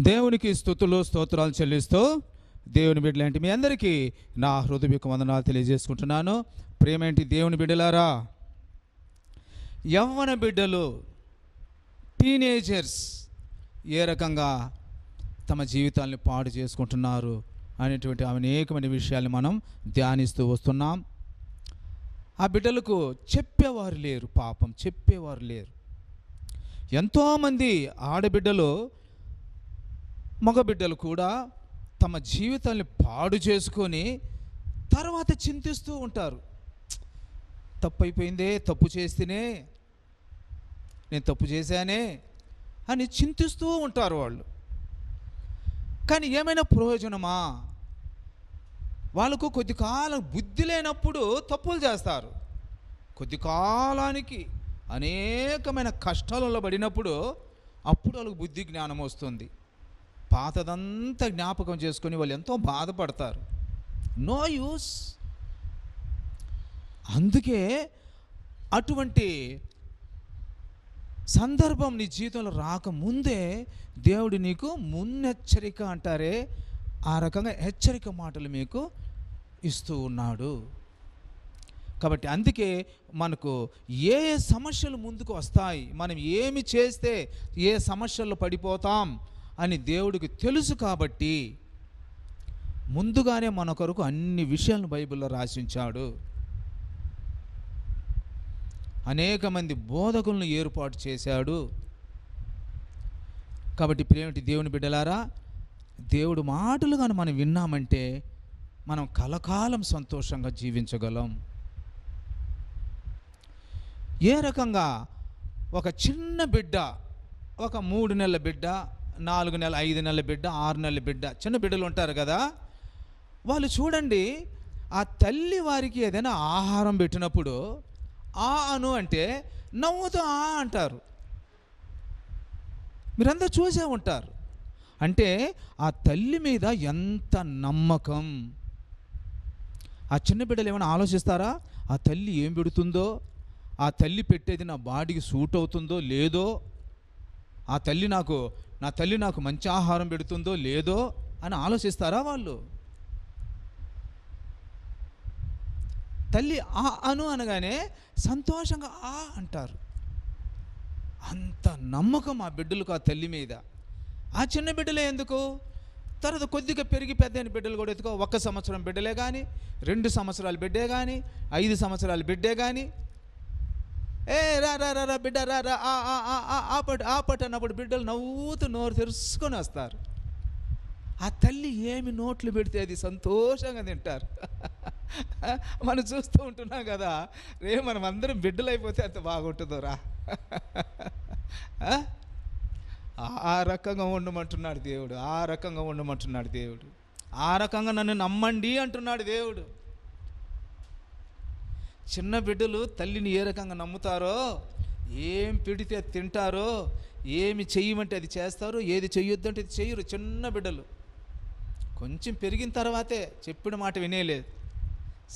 దేవునికి స్తుతులు స్తోత్రాలు చెల్లిస్తూ దేవుని బిడ్డలాంటి మీ అందరికీ నా హృదయపూర్వక వందనాలు తెలియజేసుకుంటున్నాను. ప్రేమేంటి దేవుని బిడ్డలారా, యవ్వన బిడ్డలు, టీనేజర్స్ ఏ రకంగా తమ జీవితాన్ని పాడు చేసుకుంటున్నారు అనేటువంటి అనేకమైన విషయాల్ని మనం ధ్యానిస్తూ వస్తున్నాం. ఆ బిడ్డలకు చెప్పేవారు లేరు, పాపం చెప్పేవారు లేరు. ఎంతోమంది ఆడబిడ్డలు, మగబిడ్డలు కూడా తమ జీవితాన్ని పాడు చేసుకొని తర్వాత చింతిస్తూ ఉంటారు. తప్పు అయిపోయిందే, తప్పు చేస్తేనే, నేను తప్పు చేశానే అని చింతిస్తూ ఉంటారు వాళ్ళు. కానీ ఏమైనా ప్రయోజనమా? వాళ్ళకు కొద్ది కాలం బుద్ధి లేనప్పుడు తప్పులు చేస్తారు. కొద్ది కాలానికి అనేకమైన కష్టాలలో పడినప్పుడు అప్పుడు వాళ్ళకు బుద్ధి జ్ఞానం వస్తుంది. పాతదంతా జ్ఞాపకం చేసుకొని వాళ్ళు ఎంతో బాధపడతారు. No use. అందుకే అటువంటి సందర్భం నీ జీవితంలో రాకముందే దేవుడు నీకు మున్నెచ్చరిక అంటారే, ఆ రకంగా హెచ్చరిక మాటలు మీకు ఇస్తూ ఉన్నాడు. కాబట్టి అందుకే మనకు ఏ సమస్యలు ముందుకు వస్తాయి, మనం ఏమి చేస్తే ఏ సమస్యల్లో పడిపోతాం అని దేవుడికి తెలుసు. కాబట్టి ముందుగానే మన కొరకు అన్ని విషయాలను బైబిల్లో రాసించాడు. అనేక మంది బోధకులను ఏర్పాటు చేశాడు. కాబట్టి ప్రేమటి దేవుని బిడ్డలారా, దేవుడు మాటలు కానీ మనం విన్నామంటే మనం కలకాలం సంతోషంగా జీవించగలం. ఏ రకంగా ఒక చిన్న బిడ్డ, ఒక 3 నెలల బిడ్డ, 4 నెలల, 5 నెలల బిడ్డ, 6 నెలల బిడ్డ, చిన్న బిడ్డలు ఉంటారు కదా, వాళ్ళు చూడండి, ఆ తల్లి వారికి ఏదైనా ఆహారం పెట్టినప్పుడు ఆ అను అంటే నవ్వుతూ ఆ అంటారు. మీరందరూ చూసే ఉంటారు. అంటే ఆ తల్లి మీద ఎంత నమ్మకం. ఆ చిన్న బిడ్డలు ఏమైనా ఆలోచిస్తారా? ఆ తల్లి ఏం పెడుతుందో, ఆ తల్లి పెట్టేది నా బాడీకి సూట్ అవుతుందో లేదో, ఆ తల్లి నా తల్లి నాకు మంచి ఆహారం పెడుతుందో లేదో అని ఆలోచిస్తారా వాళ్ళు? తల్లి ఆ అను అనగానే సంతోషంగా ఆ అంటారు. అంత నమ్మకం ఆ బిడ్డలకు ఆ తల్లి మీద. ఆ చిన్న బిడ్డలే ఎందుకు, తర్వాత కొద్దిగా పెరిగి పెద్దయిన బిడ్డలు కూడా ఎందుకో, 1 సంవత్సరం బిడ్డలే కానీ, 2 సంవత్సరాల బిడ్డే కానీ, 5 సంవత్సరాల బిడ్డే కానీ, ఏ రా రా రా బిడ్డ రా రా ఆపట్ అన్నప్పుడు బిడ్డలు నవ్వుతూ నోరు తెరుచుకొని వస్తారు. ఆ తల్లి ఏమి నోట్లు పెడితే అది సంతోషంగా తింటారు. మనం చూస్తూ ఉంటున్నాం కదా, మనం అందరం బిడ్డలు అయిపోతే అంత బాగుంటుందో రా. ఆ రకంగా ఉండమంటున్నాడు దేవుడు, ఆ రకంగా ఉండమంటున్నాడు దేవుడు, ఆ రకంగా నన్ను నమ్మండి అంటున్నాడు దేవుడు. చిన్న బిడ్డలు తల్లిని ఏ రకంగా నమ్ముతారో, ఏం పెడితే అది తింటారో, ఏమి చెయ్యమంటే అది చేస్తారో, ఏది చెయ్యొద్దంటే అది చెయ్యరు. చిన్న బిడ్డలు కొంచెం పెరిగిన తర్వాతే చెప్పిన మాట వినేలేదు,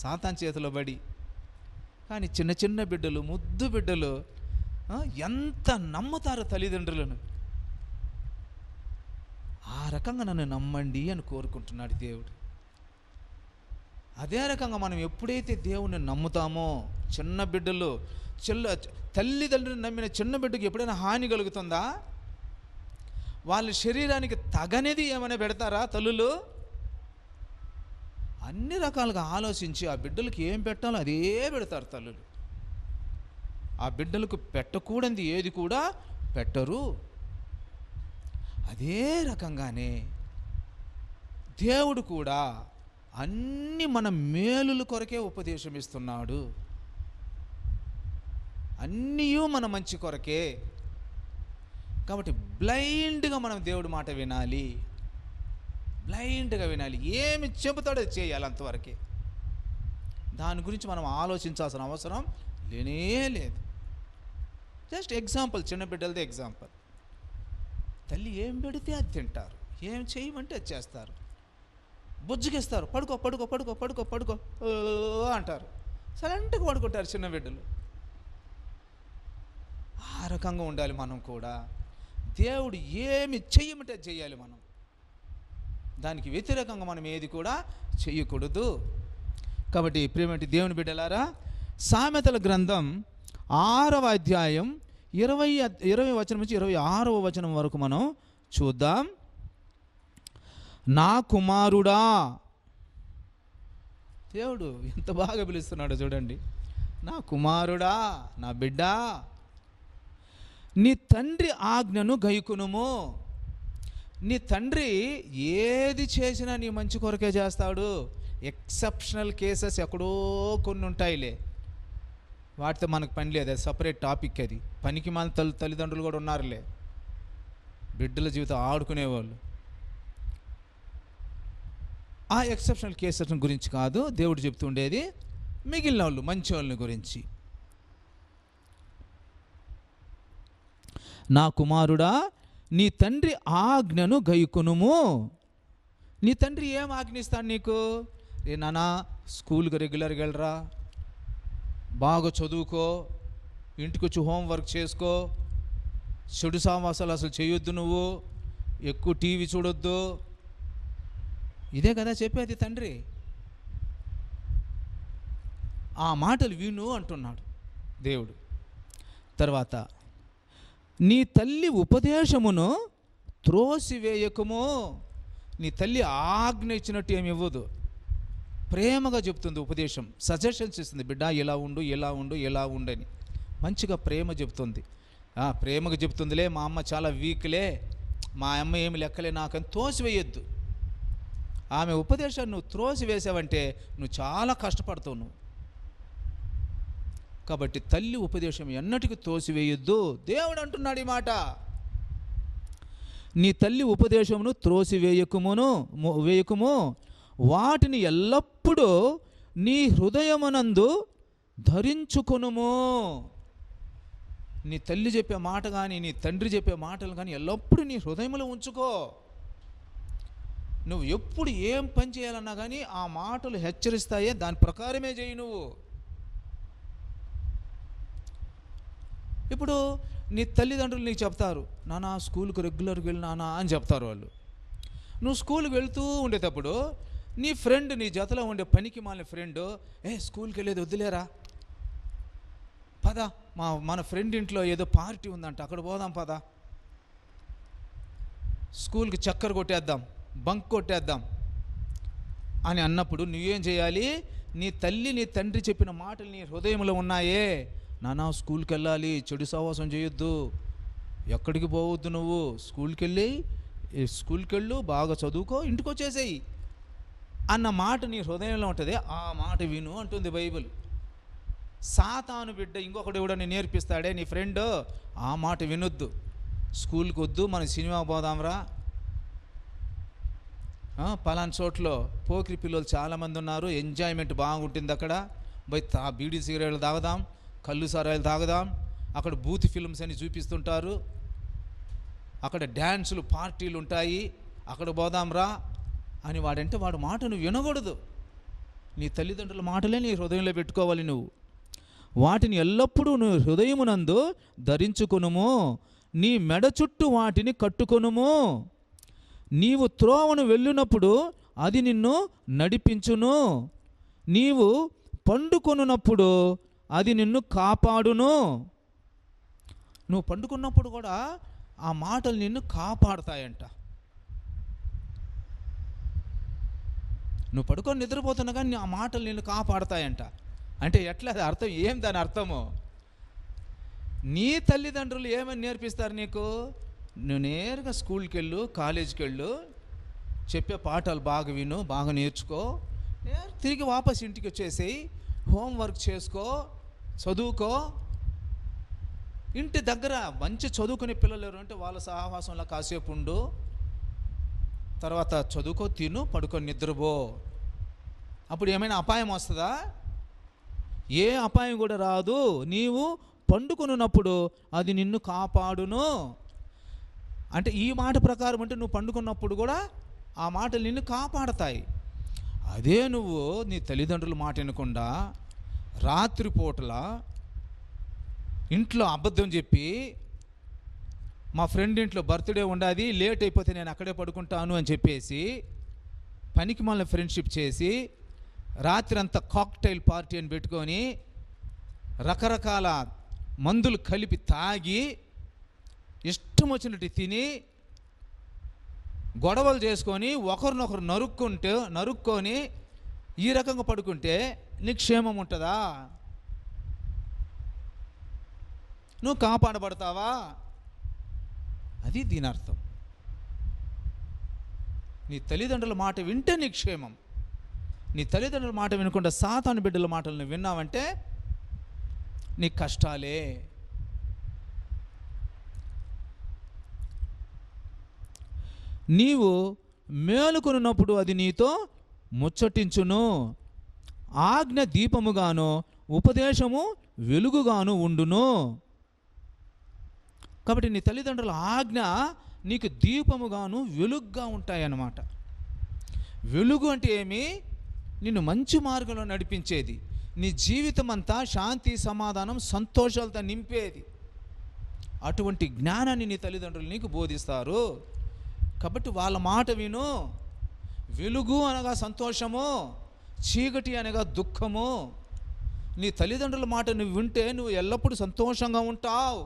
సాతాన్ చేతిలో పడి. కానీ చిన్న చిన్న బిడ్డలు, ముద్దు బిడ్డలు ఎంత నమ్ముతారో తల్లిదండ్రులను. ఆ రకంగా నన్ను నమ్మండి అని కోరుకుంటున్నాడు దేవుడు. అదే రకంగా మనం ఎప్పుడైతే దేవుణ్ణి నమ్ముతామో, చిన్న బిడ్డలు, తల్లిదండ్రులు నమ్మిన చిన్న బిడ్డకి ఎప్పుడైనా హాని కలుగుతుందా? వాళ్ళ శరీరానికి తగనిది ఏమైనా పెడతారా తల్లులు? అన్ని రకాలుగా ఆలోచించి ఆ బిడ్డలకు ఏం పెట్టాలో అదే పెడతారు తల్లులు. ఆ బిడ్డలకు పెట్టకూడనిది ఏది కూడా పెట్టరు. అదే రకంగానే దేవుడు కూడా అన్నీ మన మేలుల కొరకే ఉపదేశం ఇస్తున్నాడు. అన్నీ మన మంచి కొరకే. కాబట్టి బ్లైండ్గా మనం దేవుడి మాట వినాలి, బ్లైండ్గా వినాలి. ఏమి చెబుతాడో చేయాలి, అంతవరకే. దాని గురించి మనం ఆలోచించాల్సిన అవసరం లేనే లేదు. జస్ట్ ఎగ్జాంపుల్, చిన్న బిడ్డలదే ఎగ్జాంపుల్. తల్లి ఏం పెడితే అది తింటారు, ఏం చేయమంటే అది చేస్తారు. బుజ్జగిస్తారు, పడుకో పడుకో పడుకో పడుకో పడుకో అంటారు, సైలెంట్గా పడుకుంటారు చిన్న బిడ్డలు. ఆ రకంగా ఉండాలి మనం కూడా. దేవుడు ఏమి చెయ్యమంటే చెయ్యాలి మనం. దానికి వ్యతిరేకంగా మనం ఏది కూడా చెయ్యకూడదు. కాబట్టి ప్రియమైన దేవుని బిడ్డలారా, సామెతల గ్రంథం 6వ అధ్యాయం 20 వచనం నుంచి 26వ వచనం వరకు మనం చూద్దాం. నా కుమారుడా, దేవుడు ఎంత బాగా పిలుస్తున్నాడో చూడండి. నా కుమారుడా, నా బిడ్డ, నీ తండ్రి ఆజ్ఞను గైకొనుము. నీ తండ్రి ఏది చేసినా నీ మంచి కొరకే చేస్తాడు. ఎక్సెప్షనల్ కేసెస్ ఎక్కడో కొన్ని ఉంటాయిలే, వాటితో మనకు పని లేదు, అది సపరేట్ టాపిక్. అది పనికి మన తల్లిదండ్రులు కూడా ఉన్నారులే, బిడ్డల జీవితం ఆడుకునేవాళ్ళు. ఆ ఎక్సెప్షనల్ కేసెస్ గురించి కాదు దేవుడు చెప్తుండేది, మిగిలిన వాళ్ళు మంచి వాళ్ళని గురించి. నా కుమారుడా, నీ తండ్రి ఆజ్ఞను గైకొనుము. నీ తండ్రి ఏం ఆజ్ఞిస్తాడు నీకు? నాన్న స్కూల్కి రెగ్యులర్గా వెళ్ళరా, బాగా చదువుకో, ఇంటికి వచ్చి హోంవర్క్ చేసుకో, చెడు సావాసాలు అసలు చేయొద్దు, నువ్వు ఎక్కువ టీవీ చూడొద్దు, ఇదే కదా చెప్పేది తండ్రి. ఆ మాటలు విను అంటున్నాడు దేవుడు. తర్వాత, నీ తల్లి ఉపదేశమును త్రోసివేయకము. నీ తల్లి ఆజ్ఞ ఇచ్చినట్టు ఏమి ఇవ్వదు, ప్రేమగా చెప్తుంది ఉపదేశం, సజెషన్స్ ఇస్తుంది. బిడ్డ ఇలా ఉండు, ఇలా ఉండు, ఇలా ఉండని మంచిగా ప్రేమ చెప్తుంది. ప్రేమగా చెప్తుందిలే, మా అమ్మ చాలా వీక్లే, మా అమ్మ ఏమి లెక్కలే నాకని తోసివేయొద్దు. ఆమె ఉపదేశాన్ని నువ్వు త్రోసివేసావంటే నువ్వు చాలా కష్టపడతావు నువ్వు. కాబట్టి తల్లి ఉపదేశం ఎన్నటికీ తోసివేయొద్దు. దేవుడు అంటున్నాడు ఈ మాట. నీ తల్లి ఉపదేశమును వేయకుము, వాటిని ఎల్లప్పుడూ నీ హృదయమునందు ధరించుకొనుము. నీ తల్లి చెప్పే మాట కానీ నీ తండ్రి చెప్పే మాటలు కానీ ఎల్లప్పుడూ నీ హృదయంలో ఉంచుకో. నువ్వు ఎప్పుడు ఏం పని చేయాలన్నా కానీ ఆ మాటలు హెచ్చరిస్తాయే, దాని ప్రకారమే చేయి నువ్వు. ఇప్పుడు నీ తల్లిదండ్రులు నీకు చెప్తారు, నాన్న స్కూల్కి రెగ్యులర్గా వెళ్ళి నాన్న అని చెప్తారు వాళ్ళు. నువ్వు స్కూల్కి వెళ్తూ ఉండేటప్పుడు నీ ఫ్రెండ్, నీ జతలో ఉండే పనికి మాలిన ఫ్రెండ్, స్కూల్కి వెళ్ళేది వద్దులేరా, పద మన ఫ్రెండ్ ఇంట్లో ఏదో పార్టీ ఉందంట, అక్కడ పోదాం పద, స్కూల్కి చక్కర కొట్టేద్దాం, బంక్ కొట్టేద్దాం అని అన్నప్పుడు నువ్వేం చేయాలి? నీ తల్లి నీ తండ్రి చెప్పిన మాటలు నీ హృదయంలో ఉన్నాయే, నాన్న స్కూల్కి వెళ్ళాలి, చెడు సహవాసం చేయొద్దు, ఎక్కడికి పోవద్దు, నువ్వు స్కూల్కి వెళ్ళు, బాగా చదువుకో, ఇంటికి వచ్చేసేయి అన్న మాట నీ హృదయంలో ఉంటుంది. ఆ మాట విను అంటుంది బైబిల్. సాతాను బిడ్డ ఇంకొకటి కూడా నేను నేర్పిస్తాడే, నీ ఫ్రెండ్, ఆ మాట వినొద్దు, స్కూల్కి వద్దు, మనం సినిమా పోదాంరా, పలానా చోట్లో పోకిరి పిల్లలు చాలామంది ఉన్నారు, ఎంజాయ్మెంట్ బాగుంటుంది, అక్కడ పోయి బీడీ సిగరెట్లు తాగదాం, కళ్ళు సారాయిలు తాగదాం, అక్కడ బూత్ ఫిల్మ్స్ అని చూపిస్తుంటారు, అక్కడ డ్యాన్సులు పార్టీలు ఉంటాయి, అక్కడ పోదాంరా అని వాడంటే వాడు మాట నువ్వు వినకూడదు. నీ తల్లిదండ్రుల మాటలే నీ హృదయంలో పెట్టుకోవాలి నువ్వు. వాటిని ఎల్లప్పుడూ నువ్వు హృదయమునందు ధరించుకొనుము, నీ మెడ చుట్టూ వాటిని కట్టుకొనుము. నీవు త్రోవను వెళ్ళినప్పుడు అది నిన్ను నడిపించును, నీవు పండుకొనున్నప్పుడు అది నిన్ను కాపాడును. నువ్వు పండుకున్నప్పుడు కూడా ఆ మాటలు నిన్ను కాపాడుతాయంట. నువ్వు పడుకొని నిద్రపోతున్నా కానీ ఆ మాటలు నిన్ను కాపాడుతాయంట. అంటే ఎట్లా అర్థం? ఏం దాని అర్థము? నీ తల్లిదండ్రులు ఏమని నేర్పిస్తారు నీకు? నువ్వు నేరుగా స్కూల్కి వెళ్ళు, కాలేజీకి వెళ్ళు, చెప్పే పాఠాలు బాగా విను, బాగా నేర్చుకో, తిరిగి వాపస్ ఇంటికి వచ్చేసేయి, హోంవర్క్ చేసుకో, చదువుకో. ఇంటి దగ్గర మంచి చదువుకునే పిల్లలు ఎవరు అంటే వాళ్ళ సహవాసంలో కాసేపు ఉండు, తర్వాత చదువుకో, తిను, పడుకొని నిద్రపో. అప్పుడు ఏమైనా అపాయం వస్తుందా? ఏ అపాయం కూడా రాదు. నీవు పండుకొనున్నప్పుడు అది నిన్ను కాపాడును. అంటే ఈ మాట ప్రకారం అంటే నువ్వు పండుకున్నప్పుడు కూడా ఆ మాటలు నిన్ను కాపాడతాయి. అదే నువ్వు నీ తల్లిదండ్రుల మాట వినకుండా రాత్రిపూటల ఇంట్లో అబద్ధం చెప్పి మా ఫ్రెండ్ ఇంట్లో బర్త్డే ఉండాది, లేట్ అయిపోతే నేను అక్కడే పడుకుంటాను అని చెప్పేసి పనికి మళ్ళీ ఫ్రెండ్షిప్ చేసి రాత్రి అంతా కాక్టైల్ పార్టీ అని పెట్టుకొని రకరకాల మందులు కలిపి తాగి ఇష్టం వచ్చినట్టు తిని గొడవలు చేసుకొని ఒకరినొకరు నరుక్కొని ఈ రకంగా పడుకుంటే నీకు క్షేమం ఉంటుందా? నువ్వు కాపాడబడతావా? అది దీని అర్థం. నీ తల్లిదండ్రుల మాట వింటే నీ క్షేమం. నీ తల్లిదండ్రుల మాట వినకుండా సాతాను బిడ్డల మాటలను విన్నావంటే నీ కష్టాలే. నీవు మేలుకొనున్నప్పుడు అది నీతో ముచ్చటించును, ఆజ్ఞ దీపముగాను ఉపదేశము వెలుగుగాను ఉండును. కాబట్టి నీ తల్లిదండ్రుల ఆజ్ఞ నీకు దీపముగాను వెలుగుగా ఉంటాయన్నమాట. వెలుగు అంటే ఏమి? నిన్ను మంచి మార్గంలో నడిపించేది, నీ జీవితం అంతా శాంతి సమాధానం సంతోషాలతో నింపేది. అటువంటి జ్ఞానాన్ని నీ తల్లిదండ్రులు నీకు బోధిస్తారు. కాబట్టి వాళ్ళ మాట విను. వెలుగు అనగా సంతోషము, చీకటి అనగా దుఃఖము. నీ తల్లిదండ్రుల మాట నువ్వు వింటే నువ్వు ఎల్లప్పుడూ సంతోషంగా ఉంటావు.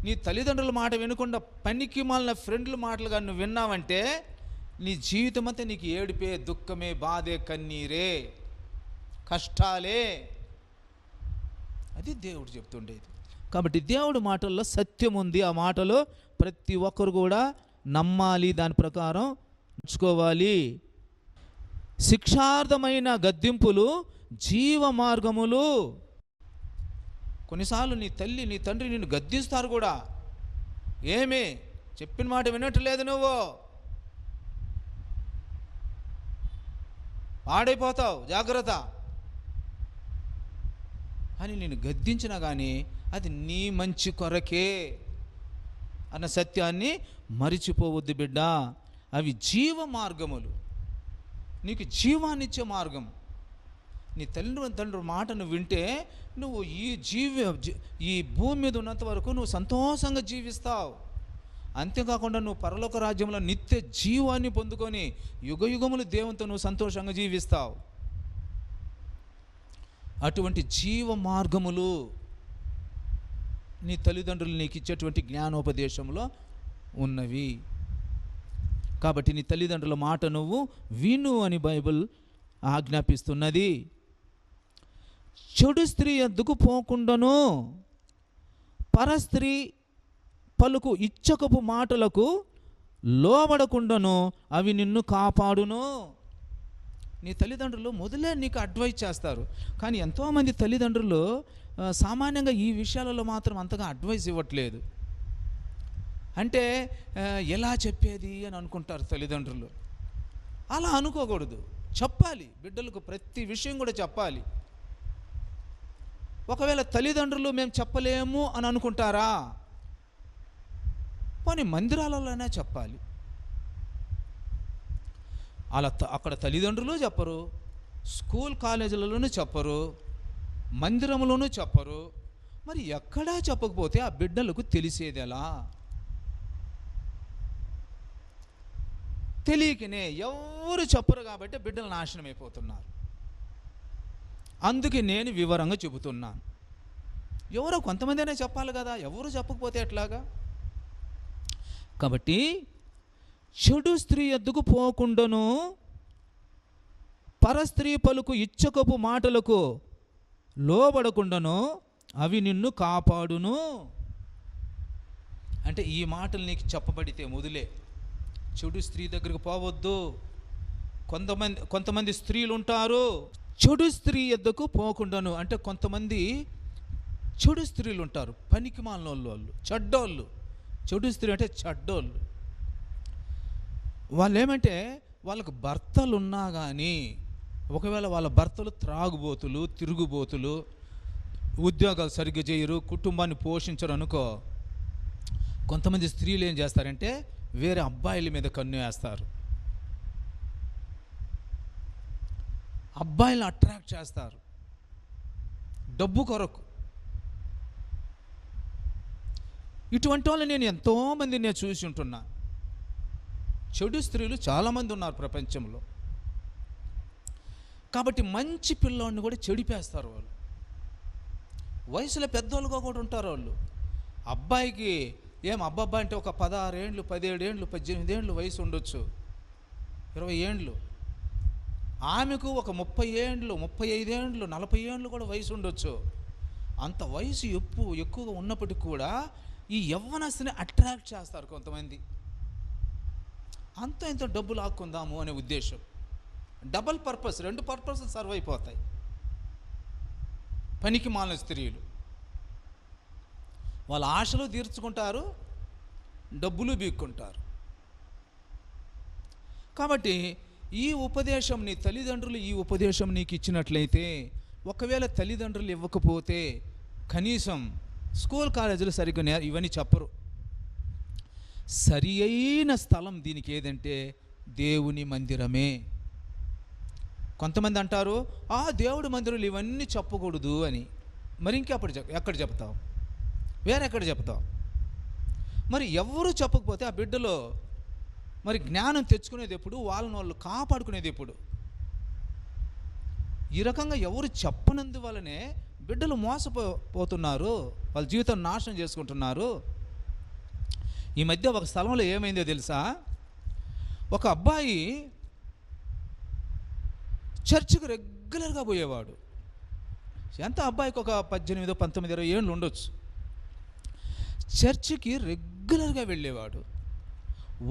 నీ తల్లిదండ్రుల మాట వినకుండా పనికి మాలిన ఫ్రెండ్ల మాటలుగా నువ్వు విన్నావంటే నీ జీవితం అంతా నీకు ఏడుపే, దుఃఖమే, బాధే, కన్నీరే, కష్టాలే. అది దేవుడు చెప్తుండేది. కాబట్టి దేవుడి మాటల్లో సత్యం ఉంది. ఆ మాటలో ప్రతి ఒక్కరు కూడా నమ్మాలి, దాని ప్రకారం నడుచుకోవాలి. శిక్షార్థమైన గద్దింపులు జీవ మార్గములు. కొన్నిసార్లు నీ తల్లి నీ తండ్రి నిన్ను గద్దిస్తారు కూడా. ఏమి చెప్పిన మాట వినట్లేదు, నువ్వు పాడైపోతావు, జాగ్రత్త అని నిన్ను గద్దించినా కానీ అది నీ మంచి కొరకే అన్న సత్యాన్ని మరిచిపోవద్దు బిడ్డ. అవి జీవ మార్గములు, నీకు జీవాన్నిచ్చే మార్గం. నీ తల్లిదండ్రుల మాటను వింటే నువ్వు ఈ భూమి మీద ఉన్నంత వరకు నువ్వు సంతోషంగా జీవిస్తావు. అంతేకాకుండా నువ్వు పరలోక రాజ్యంలో నిత్య జీవాన్ని పొందుకొని యుగయుగములు దేవునితో నువ్వు సంతోషంగా జీవిస్తావు. అటువంటి జీవ మార్గములు నీ తల్లిదండ్రులు నీకు ఇచ్చేటువంటి జ్ఞానోపదేశంలో ఉన్నవి. కాబట్టి నీ తల్లిదండ్రుల మాట నువ్వు విను అని బైబిల్ ఆజ్ఞాపిస్తున్నది. చెడు స్త్రీ ఎద్దుకు పోకుండాను, పరస్త్రీ పలుకు ఇచ్చకపు మాటలకు లోబడకుండాను అవి నిన్ను కాపాడును. నీ తల్లిదండ్రులు మొదలే నీకు అడ్వైజ్ చేస్తారు, కానీ ఎంతోమంది తల్లిదండ్రులు సామాన్యంగా ఈ విషయాలలో మాత్రం అంతగా అడ్వైజ్ ఇవ్వట్లేదు. అంటే ఎలా చెప్పేది అని అనుకుంటారు తల్లిదండ్రులు. అలా అనుకోకూడదు, చెప్పాలి. బిడ్డలకు ప్రతి విషయం కూడా చెప్పాలి. ఒకవేళ తల్లిదండ్రులు మేము చెప్పలేము అని అనుకుంటారా, పోనీ మందిరాలలోనే చెప్పాలి. అలా అక్కడ తల్లిదండ్రులు చెప్పరు, స్కూల్ కాలేజీలలోనూ చెప్పరు, మందిరంలోనూ చెప్పరు. మరి ఎక్కడా చెప్పకపోతే ఆ బిడ్డలకు తెలిసేది ఎలా? తెలియకనే ఎవరు చెప్పరు కాబట్టి బిడ్డలు నాశనం అయిపోతున్నారు. అందుకే నేను వివరంగా చెబుతున్నాను. ఎవరో కొంతమంది అయినా చెప్పాలి కదా, ఎవరు చెప్పకపోతే ఎట్లాగా? కాబట్టి చెడు స్త్రీ ఎద్దుకు పోకుండాను, పరస్త్రీ పలుకు ఇచ్చకపు మాటలకు లోబడకుండాను అవి నిన్ను కాపాడును. అంటే ఈ మాటలు నీకు చెప్పబడితే మొదలే చెడు స్త్రీ దగ్గరకు పోవద్దు. కొంతమంది స్త్రీలు ఉంటారు చెడు స్త్రీ ఎద్దకు పోకుండాను. అంటే కొంతమంది చెడు స్త్రీలు ఉంటారు, పనికి మాలిన వాళ్ళు, చెడ్డోళ్ళు. చెడు స్త్రీ అంటే చెడ్డోళ్ళు. వాళ్ళు ఏమంటే వాళ్ళకు భర్తలు ఉన్నా కానీ, ఒకవేళ వాళ్ళ భర్తలు త్రాగుబోతులు, తిరుగుబోతులు, ఉద్యోగాలు సరిగ్గా చేయరు, కుటుంబాన్ని పోషించరు అనుకో, కొంతమంది స్త్రీలు ఏం చేస్తారంటే వేరే అబ్బాయిల మీద కన్ను వేస్తారు, అబ్బాయిలను అట్రాక్ట్ చేస్తారు డబ్బు కొరకు. ఇటువంటి వాళ్ళు ఎంతోమంది నేను చూసి ఉంటున్నా. చెడు స్త్రీలు చాలామంది ఉన్నారు ప్రపంచంలో. కాబట్టి మంచి పిల్లోడిని కూడా చెడిపేస్తారు వాళ్ళు. వయసులో పెద్దోళ్ళుగా కూడా ఉంటారు వాళ్ళు. అబ్బాయికి అబ్బాయి అంటే ఒక 16 ఏండ్లు, 17 ఏండ్లు, 18 ఏండ్లు వయసు ఉండొచ్చు, 20 ఏండ్లు. ఆమెకు ఒక 30 ఏండ్లు, 35 ఏండ్లు, 40 ఏండ్లు కూడా వయసు ఉండొచ్చు. అంత వయసు ఎక్కువగా ఉన్నప్పటికీ కూడా ఈ యవ్వనస్తుని అట్రాక్ట్ చేస్తారు కొంతమంది. అంత ఇంత డబ్బులు ఆక్కుందాము అనే ఉద్దేశం. డబల్ పర్పస్, 2 పర్పస్లు సర్వ్ అయిపోతాయి. పనికి మాలిన స్త్రీలు వాళ్ళ ఆశలు తీర్చుకుంటారు, డబ్బులు బీక్కుంటారు. కాబట్టి ఈ ఉపదేశం నీ తల్లిదండ్రులు ఈ ఉపదేశం నీకు ఇచ్చినట్లయితే, ఒకవేళ తల్లిదండ్రులు ఇవ్వకపోతే కనీసం స్కూల్ కాలేజీలు సరిగ్గా ఇవన్నీ చెప్పరు. సరి అయిన స్థలం దీనికి ఏదంటే దేవుని మందిరమే. కొంతమంది అంటారు దేవుడి మందిరాలు ఇవన్నీ చెప్పకూడదు అని. మరి ఇంకెప్పుడు ఎక్కడ చెప్తావు? వేరెక్కడ చెప్తావు? మరి ఎవరు చెప్పకపోతే ఆ బిడ్డలో మరి జ్ఞానం తెచ్చుకునేది ఎప్పుడు? వాళ్ళు కాపాడుకునేది ఎప్పుడు? ఈ రకంగా ఎవరు చెప్పనందువలనే బిడ్డలు మోసపోతున్నారు, వాళ్ళ జీవితం నాశనం చేసుకుంటున్నారు. ఈ మధ్య ఒక స్థలంలో ఏమైందో తెలుసా? ఒక అబ్బాయి చర్చికి రెగ్యులర్గా పోయేవాడు. ఎంత అబ్బాయికి ఒక 18, 19, 20 ఏళ్ళు ఉండొచ్చు. చర్చికి రెగ్యులర్గా వెళ్ళేవాడు,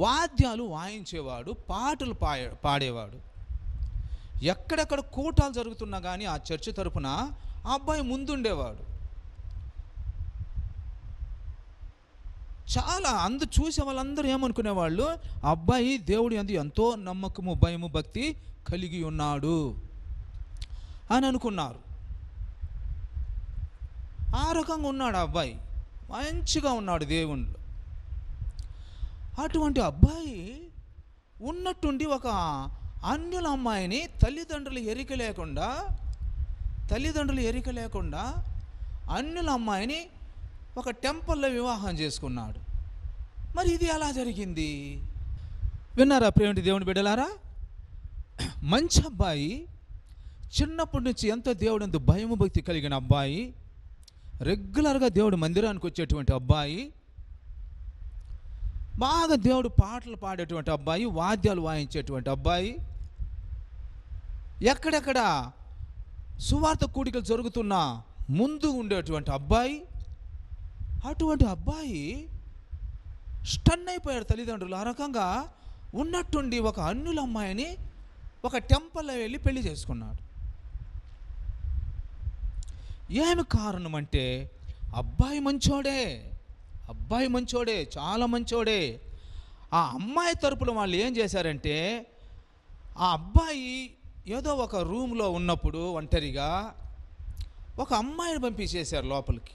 వాద్యాలు వాయించేవాడు, పాటలు పాడేవాడు. ఎక్కడెక్కడ కూటాలు జరుగుతున్నా కానీ ఆ చర్చి తరపున ఆ అబ్బాయి ముందుండేవాడు. చాలా చూసే వాళ్ళందరూ ఏమనుకునేవాళ్ళు, ఆ అబ్బాయి దేవుడి యందు ఎంతో నమ్మకము, భయము, భక్తి కలిగి ఉన్నాడు అని అనుకున్నారు. ఆ రకంగా ఉన్నాడు ఆ అబ్బాయి, మంచిగా ఉన్నాడు దేవుళ్ళు. అటువంటి అబ్బాయి ఉన్నట్టుండి ఒక అన్యుల అమ్మాయిని తల్లిదండ్రులు ఎరిక లేకుండా అన్యుల అమ్మాయిని ఒక టెంపుల్లో వివాహం చేసుకున్నాడు. మరి ఇది ఎలా జరిగింది? విన్నారా ప్రేమిటి దేవుని బిడ్డలారా? మంచి అబ్బాయి, చిన్నప్పటి నుంచి ఎంతో దేవుడు అంత భయము భక్తి కలిగిన అబ్బాయి, రెగ్యులర్గా దేవుడు మందిరానికి వచ్చేటువంటి అబ్బాయి, బాగా దేవుడు పాటలు పాడేటువంటి అబ్బాయి, వాద్యాలు వాయించేటువంటి అబ్బాయి, ఎక్కడెక్కడ సువార్త కూడికలు జరుగుతున్నా ముందు ఉండేటువంటి అబ్బాయి. అటువంటి అబ్బాయి స్టన్ అయిపోయాడు తల్లిదండ్రులు. ఆ రకంగా ఉన్నట్టుండి ఒక అన్యుల అమ్మాయిని ఒక టెంపుల్లో వెళ్ళి పెళ్లి చేసుకున్నాడు. ఏమి కారణం అంటే అబ్బాయి మంచోడే, చాలా మంచోడే. ఆ అమ్మాయి తరపున వాళ్ళు ఏం చేశారంటే, ఆ అబ్బాయి ఏదో ఒక రూమ్లో ఉన్నప్పుడు ఒంటరిగా ఒక అమ్మాయిని పంపించేశారు లోపలికి.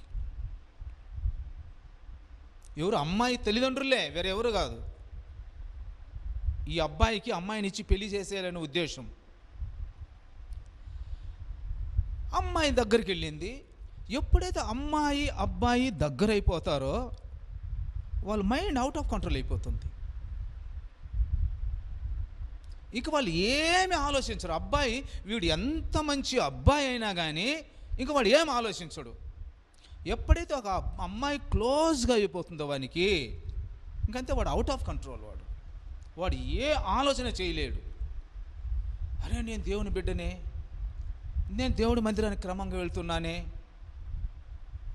ఎవరు? అమ్మాయి తల్లిదండ్రులే, వేరెవరు కాదు. ఈ అబ్బాయికి అమ్మాయిని ఇచ్చి పెళ్లి చేసేయాలనే ఉద్దేశం. అమ్మాయి దగ్గరికి వెళ్ళింది. ఎప్పుడైతే అమ్మాయి అబ్బాయి దగ్గర అయిపోతారో వాళ్ళ మైండ్ అవుట్ ఆఫ్ కంట్రోల్ అయిపోతుంది. ఇక వాళ్ళు ఏమి ఆలోచించరు. అబ్బాయి వీడు ఎంత మంచి అబ్బాయి అయినా కానీ ఇంక వాడు ఏం ఆలోచించడు. ఎప్పుడైతే ఒక అమ్మాయి క్లోజ్గా అయిపోతుందో వానికి, ఇంకంతే వాడు అవుట్ ఆఫ్ కంట్రోల్. వాడు ఏ ఆలోచన చేయలేడు. అరే నేను దేవుని బిడ్డనే, నేను దేవుడి మందిరానికి క్రమంగా వెళ్తున్నానే,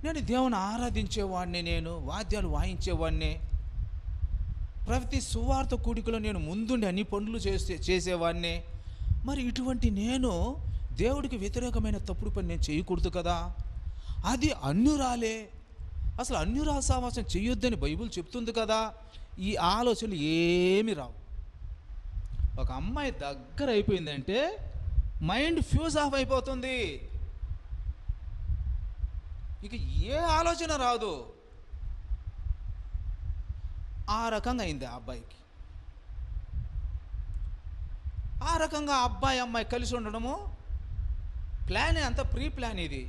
నేను దేవుని ఆరాధించేవాడిని, నేను వాద్యాలు వాయించేవాడిని, ప్రతి సువార్త కూడికలో నేను ముందుండి అన్ని పనులు చేసేవాడిని. మరి ఇటువంటి నేను దేవుడికి వ్యతిరేకమైన తప్పుడు పని నేను చేయకూడదు కదా. అది అన్యురాలే, అసలు అన్యురాల సహవాసం చేయొద్దని బైబిల్ చెప్తుంది కదా. ఈ ఆలోచనలు ఏమి రావు. ఒక అమ్మాయి దగ్గర అయిపోయిందంటే మైండ్ ఫ్యూజ్ ఆఫ్ అయిపోతుంది. ఇక ఏ ఆలోచన రాదు. ఆ రకంగా అయింది ఆ అబ్బాయికి. ఆ రకంగా అబ్బాయి అమ్మాయి కలిసి ఉండడము ప్లాన్, అంత ప్రీ ప్లాన్ ఇది.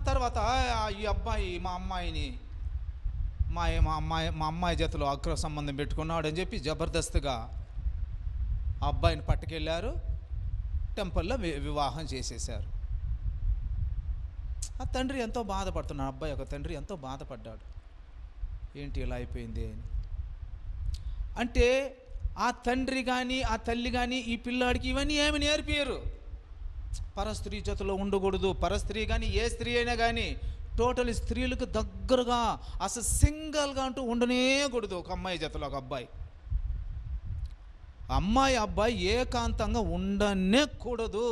తర్వాత ఈ అబ్బాయి మా అమ్మాయిని మా అమ్మాయి జతలో అక్రమ సంబంధం పెట్టుకున్నాడు అని చెప్పి జబర్దస్త్గా ఆ అబ్బాయిని పట్టుకెళ్ళారు, టెంపుల్లో వివాహం చేసేశారు. ఆ తండ్రి ఎంతో బాధపడుతున్నాడు, అబ్బాయి ఒక తండ్రి ఎంతో బాధపడ్డాడు, ఏంటి ఇలా అయిపోయింది అని. అంటే ఆ తండ్రి కానీ ఆ తల్లి కానీ ఈ పిల్లాడికి ఇవన్నీ ఏమి నేర్పియరు. పరస్త్రీ జతలో ఉండకూడదు, పరస్త్రీ కానీ ఏ స్త్రీ అయినా కానీ టోటల్ స్త్రీలకు దగ్గరగా అసలు సింగిల్గా అంటూ ఉండనేకూడదు. ఒక అమ్మాయి జతలో ఒక అబ్బాయి, అబ్బాయి ఏకాంతంగా ఉండనే కూడదు.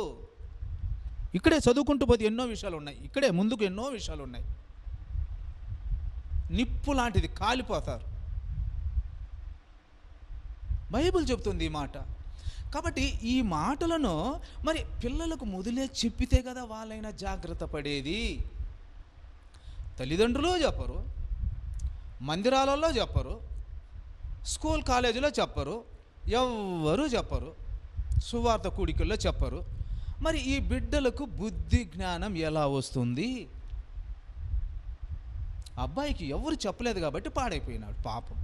ఇక్కడే చదువుకుంటూ పోతే ఎన్నో విషయాలు ఉన్నాయి, ఇక్కడే ముందుకు ఎన్నో విషయాలు ఉన్నాయి. నిప్పు లాంటిది, కాలిపోతారు. బైబిల్ చెప్తుంది ఈ మాట. కాబట్టి ఈ మాటలను మరి పిల్లలకు మొదలే చెప్పితే కదా వాళ్ళైనా జాగ్రత్త పడేది. తల్లిదండ్రులు చెప్పరు, మందిరాలలో చెప్పరు, స్కూల్ కాలేజీలో చెప్పరు, ఎవ్వరూ చెప్పరు, సువార్త కూడికల్లో చెప్పరు. మరి ఈ బిడ్డలకు బుద్ధి జ్ఞానం ఎలా వస్తుంది? అబ్బాయికి ఎవరు చెప్పలేదు కాబట్టి పాడైపోయినాడు పాపం.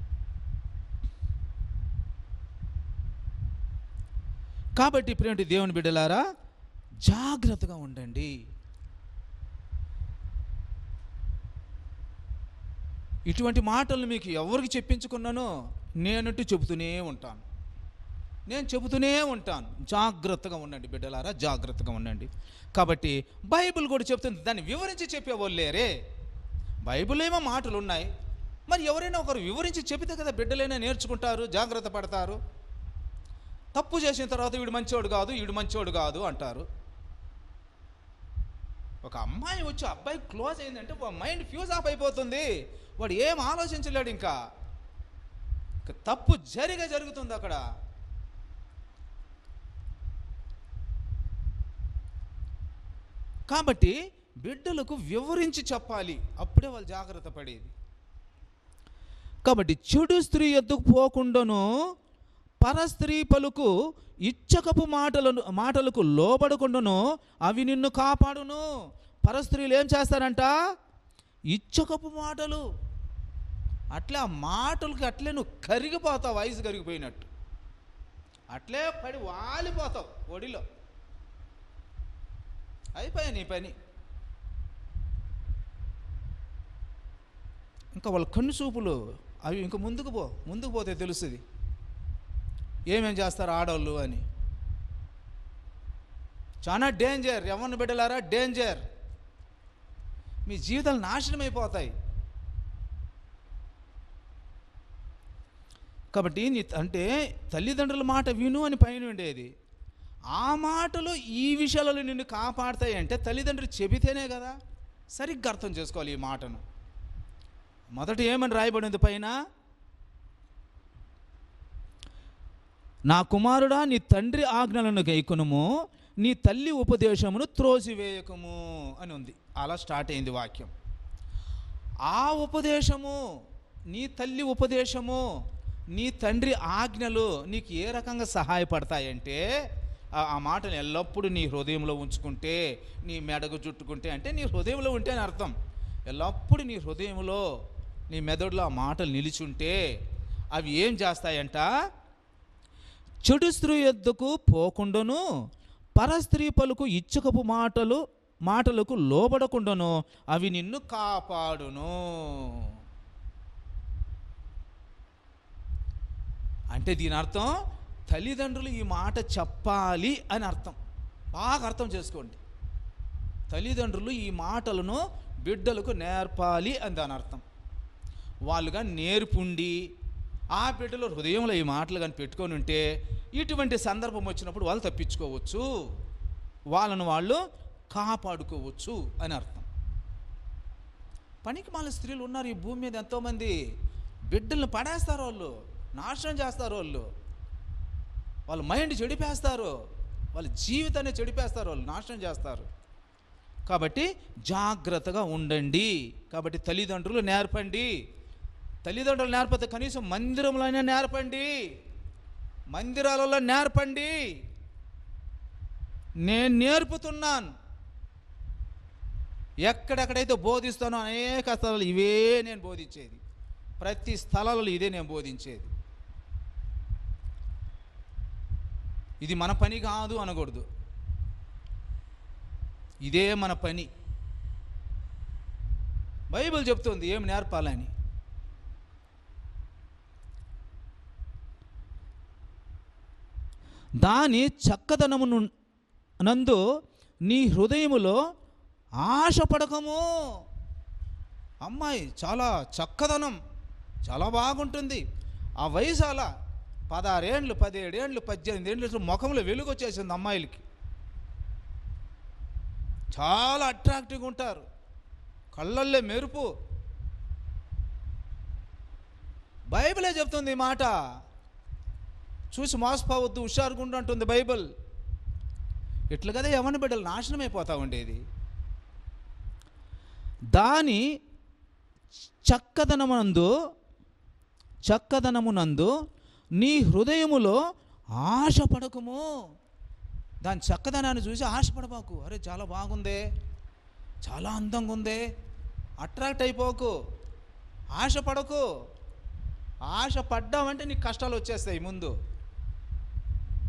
కాబట్టి ప్రేమ దేవుని బిడ్డలారా, జాగ్రత్తగా ఉండండి. ఇటువంటి మాటలు మీకు ఎవరికి చెప్పించుకున్నానో నేనంటూ చెబుతూనే ఉంటాను, జాగ్రత్తగా ఉండండి బిడ్డలారా, జాగ్రత్తగా ఉండండి. కాబట్టి బైబిల్ కూడా చెప్తుంది, దాన్ని వివరించి చెప్పేవాళ్ళు లేరే. బైబిల్ ఏమో మాటలు ఉన్నాయి, మరి ఎవరైనా ఒకరు వివరించి చెబితే కదా బిడ్డలైనా నేర్చుకుంటారు, జాగ్రత్త పడతారు. తప్పు చేసిన తర్వాత వీడు మంచోడు కాదు అంటారు. ఒక అమ్మాయి వచ్చి అబ్బాయి క్లోజ్ అయిందంటే మైండ్ ఫ్యూజ్ ఆఫ్ అయిపోతుంది, వాడు ఏం ఆలోచించలేడు. ఇంకా తప్పు జరుగుతుంది అక్కడ. కాబట్టి బిడ్డలకు వివరించి చెప్పాలి, అప్పుడే వాళ్ళు జాగ్రత్త పడేది. కాబట్టి చెడు స్త్రీ ఎద్దుకు పోకుండాను పరస్త్రీ పలుకు ఇచ్చకపు మాటలకు లోబడకుండాను అవి నిన్ను కాపాడును. పరస్త్రీలు ఏం చేస్తారంట? ఇచ్చకపు మాటలు. అట్లా మాటలకి అట్లే నువ్వు కరిగిపోతావు, వయసు కరిగిపోయినట్టు అట్లే పడి వాలిపోతావు ఒడిలో. అయిపోయా నీ పని. ఇంకా వాళ్ళ కన్ను చూపులు అవి ఇంకా ముందుకు పోతే తెలుస్తుంది ఏమేం చేస్తారు ఆడవాళ్ళు అని. చాలా డేంజర్. ఎవరిని బిడ్డలారా, డేంజర్. మీ జీవితాలు నాశనం అయిపోతాయి. కాబట్టి అంటే తల్లిదండ్రుల మాట విను అని పైన ఉండేది, ఆ మాటలు ఈ విషయాలలో నిన్ను కాపాడతాయి అంటే తల్లిదండ్రులు చెబితేనే కదా. సరిగ్గా అర్థం చేసుకోవాలి ఈ మాటను. మొదట ఏమని రాయబడింది పైన? నా కుమారుడా, నీ తండ్రి ఆజ్ఞలను గైకొనుము, నీ తల్లి ఉపదేశమును త్రోసివేయకము అని ఉంది. అలా స్టార్ట్ అయింది వాక్యం. ఆ ఉపదేశము, నీ తల్లి ఉపదేశము, నీ తండ్రి ఆజ్ఞలు నీకు ఏ రకంగా సహాయపడతాయంటే, ఆ మాటను ఎల్లప్పుడూ నీ హృదయంలో ఉంచుకుంటే, నీ మెడకు చుట్టుకుంటే, అంటే నీ హృదయంలో ఉంటే అని అర్థం. ఎల్లప్పుడూ నీ హృదయంలో, నీ మెదడులో ఆ మాటలు నిలిచుంటే అవి ఏం చేస్తాయంట? చెడు స్త్రీ యొద్దకు పోకుండాను పరస్త్రీ పలుకు ఇచ్చకపు మాటలకు లోబడకుండాను అవి నిన్ను కాపాడును. అంటే దీని అర్థం తల్లిదండ్రులు ఈ మాట చెప్పాలి అని అర్థం. బాగా అర్థం చేసుకోండి. తల్లిదండ్రులు ఈ మాటలను బిడ్డలకు నేర్పాలి అని దాని అర్థం. వాళ్ళుగా నేర్పుండి ఆ బిడ్డలో హృదయంలో ఈ మాటలు కానీ పెట్టుకొని ఉంటే ఇటువంటి సందర్భం వచ్చినప్పుడు వాళ్ళు తప్పించుకోవచ్చు, వాళ్ళను వాళ్ళు కాపాడుకోవచ్చు అని అర్థం. పనికి మాలిన స్త్రీలు ఉన్నారు ఈ భూమి మీద ఎంతోమంది. బిడ్డలను పడేస్తారు, వాళ్ళు నాశనం చేస్తారు, వాళ్ళ మైండ్ చెడిపేస్తారు, వాళ్ళ జీవితాన్ని చెడిపేస్తారు, వాళ్ళు నాశనం చేస్తారు. కాబట్టి జాగ్రత్తగా ఉండండి. కాబట్టి తల్లిదండ్రులు నేర్పండి. తల్లిదండ్రులు నేర్పతే కనీసం మందిరంలోనే నేర్పండి, మందిరాలలో నేర్పండి. నేను నేర్పుతున్నాను, ఎక్కడెక్కడైతే బోధిస్తానో అనేక స్థలాలు ఇవే నేను బోధించేది. ప్రతి స్థలాలలో ఇదే నేను బోధించేది. ఇది మన పని కాదు అనకూడదు, ఇదే మన పని. బైబిల్ చెప్తుంది ఏం నేర్పాలని. దాని చక్కదనమును నందు నీ హృదయములో ఆశపడకము. అమ్మాయి చాలా చక్కదనం, చాలా బాగుంటుంది. ఆ వయసు అలా 16 ఏండ్లు, 17 ఏండ్లు, 18 ఏండ్లు ముఖంలో వెలుగు వచ్చేసింది అమ్మాయిలకి. చాలా అట్రాక్టివ్గా ఉంటారు, కళ్ళల్లో మెరుపు. బైబిలే చెప్తుంది ఈ మాట. చూసి మోసపోవద్దు, హుషారుగా ఉండు అంటుంది బైబిల్. ఇట్లా కదా యవ్వన బిడ్డలు నాశనం అయిపోతూ ఉండేది. దాని చక్కదనమునందు నీ హృదయములో ఆశపడకము. దాని చక్కదనాన్ని చూసి ఆశపడబాకు. అరే చాలా బాగుందే, చాలా అందంగా ఉందే, అట్రాక్ట్ అయిపోకు, ఆశపడకు. ఆశపడ్డామంటే నీకు కష్టాలు వచ్చేస్తాయి ముందు.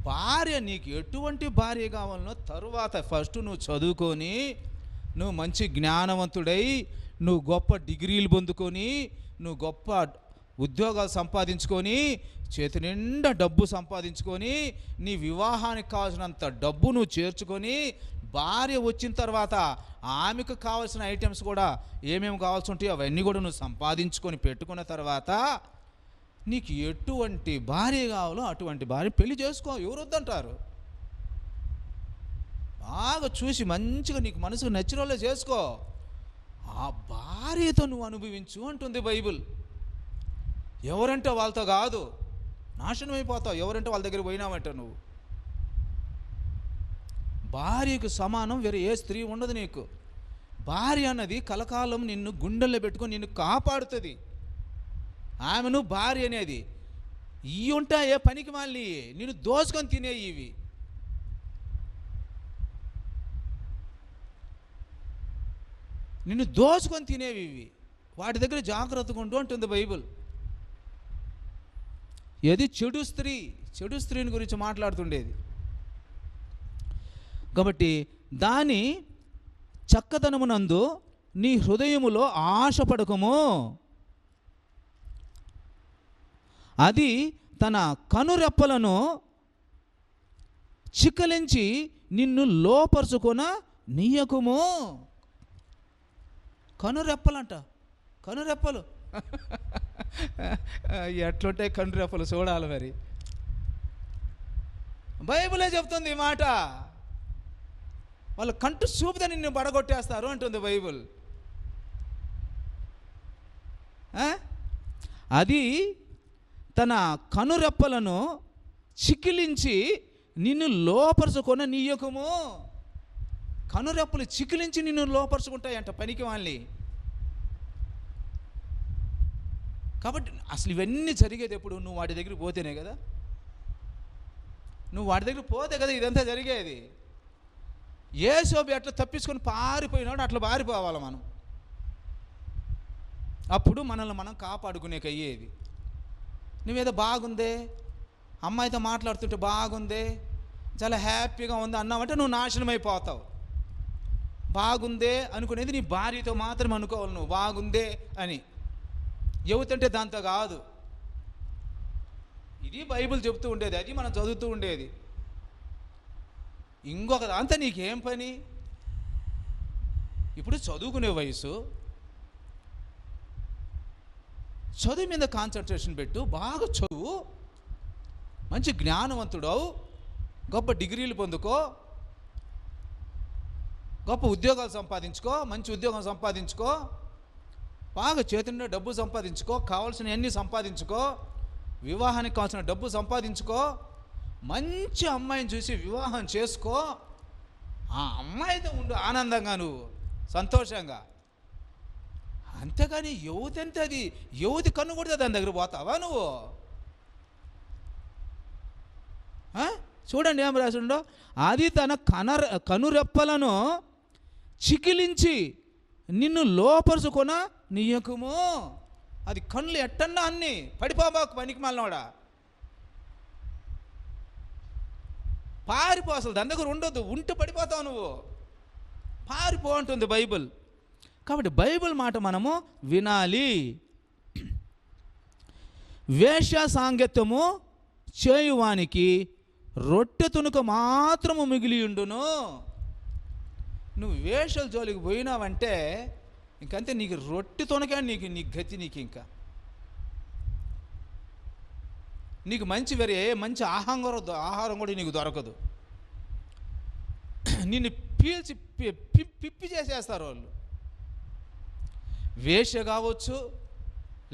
భార్య నీకు ఎటువంటి భార్య కావాలనో తరువాత ఫస్ట్ నువ్వు చదువుకొని, నువ్వు మంచి జ్ఞానవంతుడై, నువ్వు గొప్ప డిగ్రీలు పొందుకొని, నువ్వు గొప్ప ఉద్యోగాలు సంపాదించుకొని, చేతి నిండా డబ్బు సంపాదించుకొని, నీ వివాహానికి కావాల్సినంత డబ్బు నువ్వు చేర్చుకొని, భార్య వచ్చిన తర్వాత ఆమెకు కావాల్సిన ఐటమ్స్ కూడా ఏమేమి కావాల్సి ఉంటాయో అవన్నీ కూడా నువ్వు సంపాదించుకొని పెట్టుకున్న తర్వాత నీకు ఎటువంటి భార్య కావాలో అటువంటి భార్య పెళ్లి చేసుకో. ఎవరు వద్దంటారు? బాగా చూసి మంచిగా నీకు మనసుకు నచ్చిన వాళ్ళే చేసుకో. ఆ భార్యతో నువ్వు అనుభవించు అంటుంది బైబిల్. ఎవరంటే వాళ్ళతో కాదు, నాశనం అయిపోతావు. ఎవరంటే వాళ్ళ దగ్గర పోయినావంటే నువ్వు. భార్యకు సమానం వేరే ఏ స్త్రీ ఉండదు నీకు. భార్య అన్నది కలకాలం నిన్ను గుండెల్లో పెట్టుకొని నిన్ను కాపాడుతుంది. ఆమెను భార్య అనేది ఇవి ఉంటాయే పనికి మళ్ళీ నిన్ను దోచుకొని తినే ఇవి. నిన్ను దోచుకొని తినేవి ఇవి. వాటి దగ్గర జాగ్రత్తగా ఉండు అంటుంది బైబిల్. ఏది చెడు స్త్రీని గురించి మాట్లాడుతుండేది. కాబట్టి దాని చక్కదనమునందు నీ హృదయములో ఆశపడకము. అది తన కనురెప్పలను చిక్కలించి నిన్ను లోపరుచుకొన నీయకుము. కనురెప్పలంట, కనురెప్పలు ఎట్లుంటాయి కనురెప్పలు చూడాలి మరి. బైబిలే చెప్తుంది ఈ మాట. వాళ్ళు కంటు చూపుతా నిన్ను పడగొట్టేస్తారు అంటుంది బైబిల్. అది తన కనురెప్పలను చికిలించి నిన్ను లోపరుచుకొన నీయకము. కనురెప్పలు చికిలించి నిన్ను లోపరుచుకుంటాయంట పనికి వాళ్ళని. కాబట్టి అసలు ఇవన్నీ జరిగేది ఎప్పుడు? నువ్వు వాటి దగ్గరికి పోతేనే కదా. నువ్వు వాటి దగ్గరికి పోతే కదా ఇదంతా జరిగేది. యేసోబు అట్లా తప్పించుకొని పారిపోయినాడు, అట్లా పారిపోవాలి మనం. అప్పుడు మనల్ని మనం కాపాడుకునేకి అయ్యేది. నువ్వేదో బాగుందే, అమ్మాయితో మాట్లాడుతుంటే బాగుందే, చాలా హ్యాపీగా ఉంది అన్నావంటే నువ్వు నాశనం అయిపోతావు. బాగుందే అనుకునేది నీ భార్యతో మాత్రం అనుకోవాలి నువ్వు బాగుందే అని. యువతంటే దాంతో కాదు. ఇది బైబిల్ చెప్తూ ఉండేది, అది మనం చదువుతూ ఉండేది. ఇంకొక దాంతో నీకేం పని? ఇప్పుడు చదువుకునే వయసు, చదువు మీద కాన్సన్ట్రేషన్ పెట్టు, బాగా చదువు, మంచి జ్ఞానవంతుడవు, గొప్ప డిగ్రీలు పొందుకో, గొప్ప ఉద్యోగాలు సంపాదించుకో, మంచి ఉద్యోగం సంపాదించుకో, బాగా చేతుల్లో డబ్బు సంపాదించుకో, కావాల్సినవన్నీ సంపాదించుకో, వివాహానికి కావాల్సిన డబ్బు సంపాదించుకో, మంచి అమ్మాయిని చూసి వివాహం చేసుకో. ఆ అమ్మాయితో ఉండు ఆనందంగా, నువ్వు సంతోషంగా. అంతేగాని యువతి అంటే అది యువతి కన్ను కొడితే దాని దగ్గర పోతావా నువ్వు? చూడండి ఏం రాసిండో. అది తన కనురెప్పలను చికిలించి నిన్ను లోపరుచుకొన నీయకుము. అది కళ్ళు ఎట్టన్నా అన్ని పడిపోబాకు పనికి మాలినోడా, పారిపో, అసలు దాని దగ్గర ఉండొద్దు, ఉంటే పడిపోతావు నువ్వు, పారిపో అంటుంది బైబిల్. కాబట్టి బైబిల్ మాట మనము వినాలి. వేష సాంగత్యము చేయువానికి రొట్టె తునుక మాత్రము మిగిలియుండును. నువ్వు వేషల జోలికి పోయినావంటే ఇంకంతే, నీకు రొట్టె తునకే నీ గతి. నీకు నీకు మంచి మంచి ఆహారం కూడా నీకు దొరకదు. నిన్ను పీల్చి పిప్పి చేసేస్తారు వాళ్ళు. వేష కావచ్చు,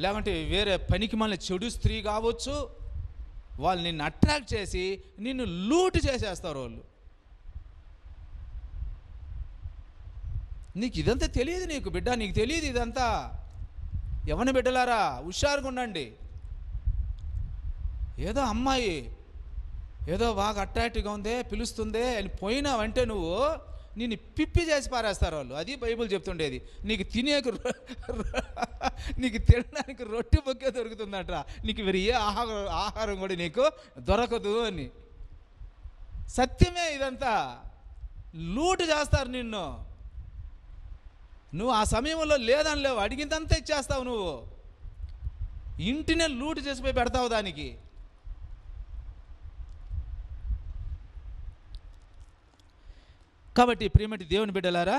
లేకుంటే వేరే పనికి మళ్ళీ చెడు స్త్రీ కావచ్చు, వాళ్ళు నిన్ను అట్రాక్ట్ చేసి నిన్ను లూటు చేసేస్తారు వాళ్ళు. నీకు ఇదంతా తెలియదు, నీకు బిడ్డ, నీకు తెలియదు ఇదంతా. ఎవరిని బిడ్డలారా, హుషారుగా ఉండండి. ఏదో అమ్మాయి ఏదో బాగా అట్రాక్టివ్గా ఉందే, పిలుస్తుందే అని పోయినావంటే నువ్వు నిన్ను పిప్పి చేసి పారేస్తారు వాళ్ళు. అది బైబిల్ చెప్తుండేది. నీకు తినడానికి రొట్టె బొక్కే దొరుకుతుందట, నీకు వేరే ఏ ఆహారం కూడా నీకు దొరకదు అని. సత్యమే ఇదంతా. లూటు చేస్తారు నిన్ను. నువ్వు ఆ సమయంలో లేదని లేవు, అడిగిందంతా ఇచ్చేస్తావు. నువ్వు ఇంటినే లూటు చేసిపోయి పెడతావు దానికి. కాబట్టి ప్రియమైన దేవుని బిడ్డలారా,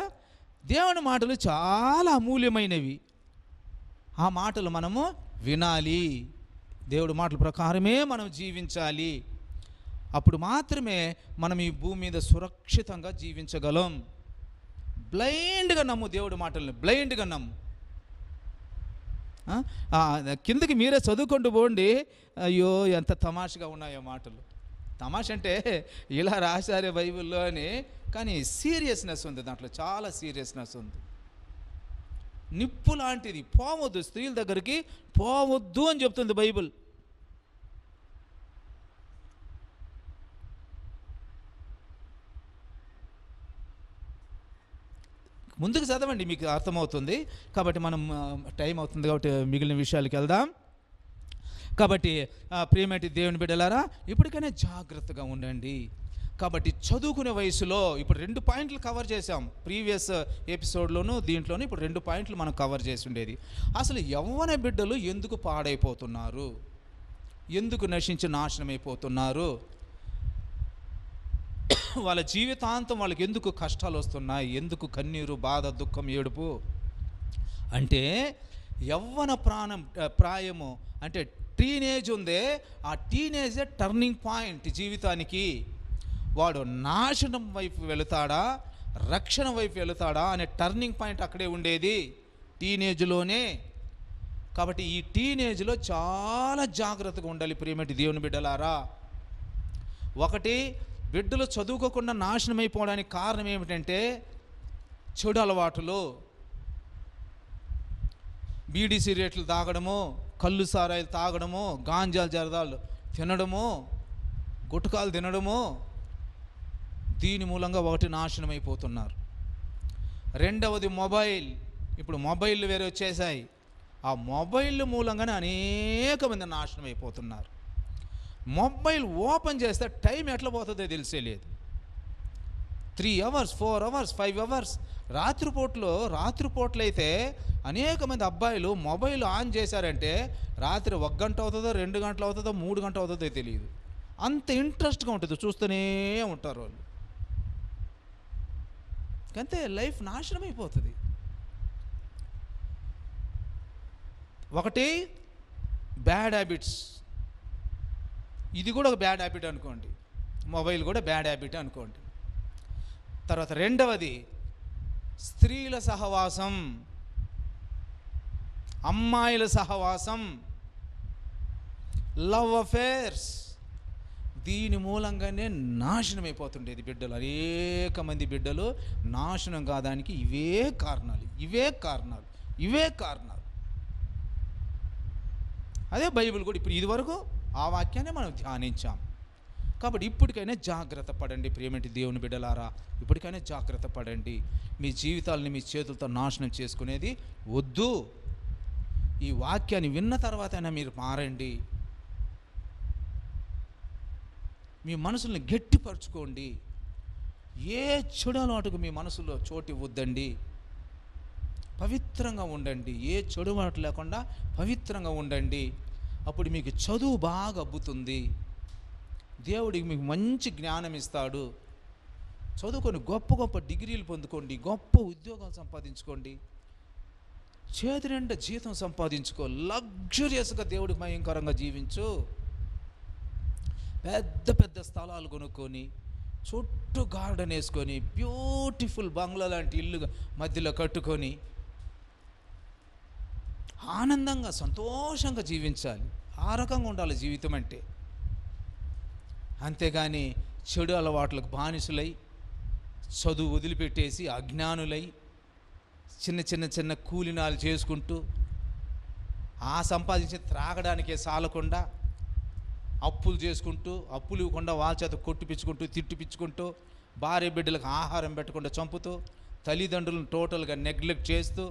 దేవుని మాటలు చాలా అమూల్యమైనవి. ఆ మాటలు మనము వినాలి. దేవుడి మాటల ప్రకారమే మనం జీవించాలి. అప్పుడు మాత్రమే మనం ఈ భూమి మీద సురక్షితంగా జీవించగలం. బ్లైండ్గా నమ్ము దేవుడి మాటల్ని, బ్లైండ్గా నమ్ము. కిందకి మీరే చదువుకుంటూ పోండి. అయ్యో ఎంత తమాషగా ఉన్నాయో మాటలు. తమాష అంటే ఇలా రాశారే బైబిల్లో అని, కానీ సీరియస్నెస్ ఉంది దాంట్లో, చాలా సీరియస్నెస్ ఉంది. నిప్పు లాంటిది, పోవద్దు, స్త్రీల దగ్గరికి పోవద్దు అని చెప్తుంది బైబిల్. ముందుకు చదవండి, మీకు అర్థమవుతుంది. కాబట్టి మనం టైం అవుతుంది కాబట్టి మిగిలిన విషయాలకు వెళ్దాం. కాబట్టి ప్రియమైన దేవుని బిడ్డలారా, ఇప్పటికైనా జాగ్రత్తగా ఉండండి. కాబట్టి చదువుకునే వయసులో ఇప్పుడు 2 పాయింట్లు కవర్ చేసాం. ప్రీవియస్ ఎపిసోడ్లోనూ దీంట్లోనూ ఇప్పుడు 2 పాయింట్లు మనం కవర్ చేసి ఉండేది. అసలు యవ్వన బిడ్డలు ఎందుకు పాడైపోతున్నారు, ఎందుకు నశించి నాశనమైపోతున్నారు, వాళ్ళ జీవితాంతం వాళ్ళకి ఎందుకు కష్టాలు వస్తున్నాయి, ఎందుకు కన్నీరు, బాధ, దుఃఖం, ఏడుపు అంటే యవ్వన ప్రాయము అంటే టీనేజ్ ఉందే, ఆ టీనేజే టర్నింగ్ పాయింట్ జీవితానికి. వాడు నాశనం వైపు వెళుతాడా, రక్షణ వైపు వెళుతాడా అనే టర్నింగ్ పాయింట్ అక్కడే ఉండేది, టీనేజ్లోనే. కాబట్టి ఈ టీనేజ్లో చాలా జాగ్రత్తగా ఉండాలి ప్రియమైన దేవుని బిడ్డలారా. ఒకటి, బిడ్డలు చదువుకోకుండా నాశనం అయిపోవడానికి కారణం ఏమిటంటే చెడు అలవాటులు. బీడీ సిగరెట్లు తాగడము, కళ్ళు సారాయిలు తాగడము, గాంజాలు జరదాలు తినడము, గుట్కాలు తినడము, దీని మూలంగా ఒకటి నాశనం అయిపోతున్నారు. రెండవది మొబైల్. ఇప్పుడు మొబైల్ వేరే వచ్చేసాయి. ఆ మొబైల్ మూలంగానే అనేక మంది నాశనం అయిపోతున్నారు. మొబైల్ ఓపెన్ చేస్తే టైం ఎట్లా పోతుందో తెలిసేలేదు. 3 hours 4 hours 5 hours రాత్రిపూట్లు అయితే అనేక మంది అబ్బాయిలు మొబైల్ ఆన్ చేశారంటే రాత్రి 1 గంట అవుతుందో 2 గంటలు అవుతుందో 3 గంటలు అవుతుందో తెలియదు. అంత ఇంట్రెస్ట్గా ఉంటుంది, చూస్తూనే ఉంటారు వాళ్ళు. అంతే, లైఫ్ నాశనం అయిపోతుంది. ఒకటి బ్యాడ్ హ్యాబిట్స్, ఇది కూడా ఒక బ్యాడ్ హ్యాబిట్ అనుకోండి, మొబైల్ కూడా బ్యాడ్ హ్యాబిట్ అనుకోండి. తర్వాత రెండవది స్త్రీల సహవాసం, అమ్మాయిల సహవాసం, లవ్ అఫేర్స్. దీని మూలంగానే నాశనం అయిపోతుండేది బిడ్డలు. అనేక మంది బిడ్డలు నాశనం కాదానికి ఇవే కారణాలు. అదే బైబిల్ కూడా ఇప్పుడు ఇదివరకు ఆ వాక్యాన్ని మనం ధ్యానించాం. కాబట్టి ఇప్పటికైనా జాగ్రత్త పడండి ప్రియమైన దేవుని బిడ్డలారా, ఇప్పటికైనా జాగ్రత్త పడండి. మీ జీవితాలని మీ చేతులతో నాశనం చేసుకునేది వద్దు. ఈ వాక్యాన్ని విన్న తర్వాతైనా మీరు మారండి. మీ మనసుల్ని గట్టిపరచుకోండి. ఏ చెడు అలవాటుకు మీ మనసులో చోటు ఇవ్వద్దండి. పవిత్రంగా ఉండండి. ఏ చెడు అలవాటు లేకుండా పవిత్రంగా ఉండండి. అప్పుడు మీకు చదువు బాగా అబ్బుతుంది. దేవుడికి మీకు మంచి జ్ఞానం ఇస్తాడు. చదువుకొని గొప్ప గొప్ప డిగ్రీలు పొందుకోండి, గొప్ప ఉద్యోగాలు సంపాదించుకోండి, చేతి నిండా జీతం సంపాదించుకో, లగ్జరియస్గా దేవుడికి భయంకరంగా జీవించు. పెద్ద పెద్ద స్థలాలు కొనుక్కొని, చుట్టూ గార్డెన్ వేసుకొని, బ్యూటిఫుల్ బంగ్లా లాంటి ఇల్లు మధ్యలో కట్టుకొని ఆనందంగా సంతోషంగా జీవించాలి. ఆ రకంగా ఉండాలి జీవితం అంటే. అంతేగాని చెడు అలవాట్లకు బానిసులై, చదువు వదిలిపెట్టేసి అజ్ఞానులై, చిన్న చిన్న చిన్న కూలినాలు చేసుకుంటూ, ఆ సంపాదించి త్రాగడానికే సాలకుండా అప్పులు చేసుకుంటూ, అప్పులు ఇవ్వకుండా వాళ్ళ చేత కొట్టిపించుకుంటూ, తిట్టిపించుకుంటూ, భార్య బిడ్డలకు ఆహారం పెట్టకుండా చంపుతూ, తల్లిదండ్రులను టోటల్గా నెగ్లెక్ట్ చేస్తూ,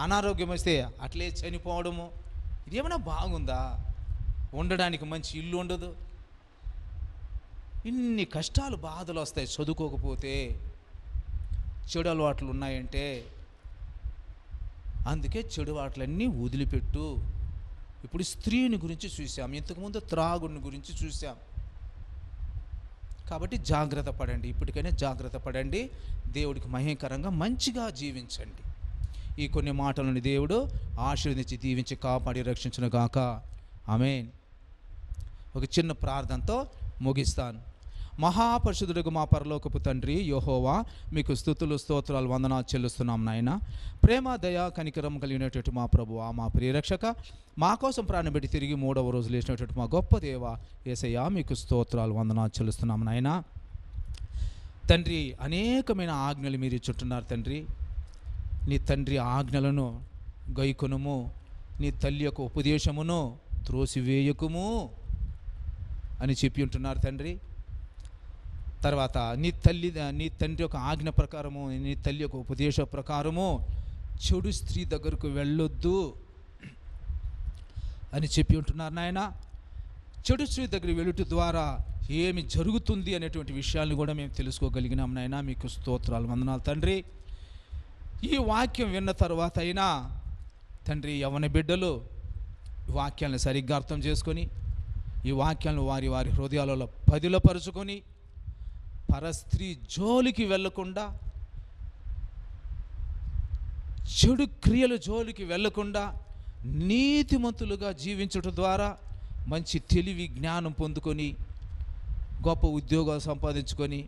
అనారోగ్యం వస్తే అట్లే చనిపోవడము. ఇదేమైనా బాగుందా? ఉండడానికి మంచి ఇల్లు ఉండదు. ఇన్ని కష్టాలు బాధలు వస్తాయి చదువుకోకపోతే, చెడు అలవాట్లు ఉన్నాయంటే. అందుకే చెడు అలవాట్లన్నీ వదిలిపెట్టు. ఇప్పుడు స్త్రీని గురించి చూసాం, ఇంతకుముందు త్రాగుని గురించి చూసాం. కాబట్టి జాగ్రత్త పడండి. ఇప్పటికైనా జాగ్రత్త పడండి. దేవుడికి మహేకరంగా మంచిగా జీవించండి. ఈ కొన్ని మాటలను దేవుడు ఆశీర్వదించి దీవించి కాపాడి రక్షించును గాక. ఆమేన్. ఒక చిన్న ప్రార్థనతో ముగిస్తాను. మహాపరిశుద్ధుడుగు మా పరలోకపు తండ్రి యెహోవా, మీకు స్తుతులు స్తోత్రాలు వందనాలు చెల్లిస్తున్నాం నాయన. ప్రేమ దయ కనికరం కలిగినటువంటి మా ప్రభువా, మా ప్రియరక్షక, మా కోసం ప్రాణం పెట్టి తిరిగి 3వ రోజు లేచినటువంటి మా గొప్ప దేవ యేసయ్యా, మీకు స్తోత్రాలు వందనాలు చెల్లిస్తున్నాం నాయన. తండ్రి, అనేకమైన ఆజ్ఞలు మీరు ఇచ్చుంటున్నారు తండ్రి. నీ తండ్రి ఆజ్ఞలను గైకొనుము, నీ తల్లి యొక్క ఉపదేశమును త్రోసివేయకుము అని చెప్పి ఉంటున్నారు తండ్రి. తర్వాత నీ తండ్రి యొక్క ఆజ్ఞ ప్రకారము, నీ తల్లి యొక్క ఉపదేశ ప్రకారము చెడు స్త్రీ దగ్గరకు వెళ్ళొద్దు అని చెప్పి ఉంటున్నారు నాయన. చెడు స్త్రీ దగ్గరికి వెళ్ళుట ద్వారా ఏమి జరుగుతుంది అనేటువంటి విషయాలను కూడా మేము తెలుసుకోగలిగినాం నాయన. మీకు స్తోత్రాలు వందనాలు తండ్రి. ఈ వాక్యం విన్న తర్వాత అయినా తండ్రి, యవ్వన బిడ్డలు ఈ వాక్యాలను సరిగ్గా అర్థం చేసుకొని, ఈ వాక్యాలను వారి వారి హృదయాలలో పదిలపరుచుకొని, పరస్త్రీ జోలికి వెళ్ళకుండా, చెడు క్రియల జోలికి వెళ్ళకుండా నీతిమంతులుగా జీవించడం ద్వారా మంచి తెలివి జ్ఞానం పొందుకొని, గొప్ప ఉద్యోగాలు సంపాదించుకొని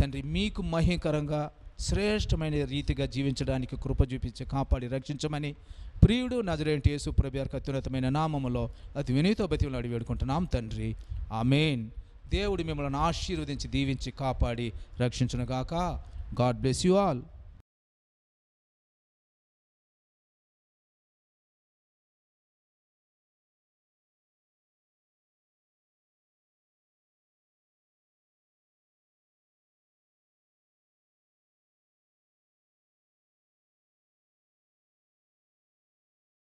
తండ్రి, మీకు మహిమకరంగా శ్రేష్టమైన రీతిగా జీవించడానికి కృప చూపించి కాపాడి రక్షించమని ప్రియుడు నజరేయుడైన యేసు ప్రభువు యొక్క అత్యున్నతమైన నామములో అతి వినీత బతిమలాడి వేడుకుంటున్నాం తండ్రి. ఆమేన్. దేవుడు మిమ్మల్ని ఆశీర్వదించి దీవించి కాపాడి రక్షించునుగాక. God bless you all.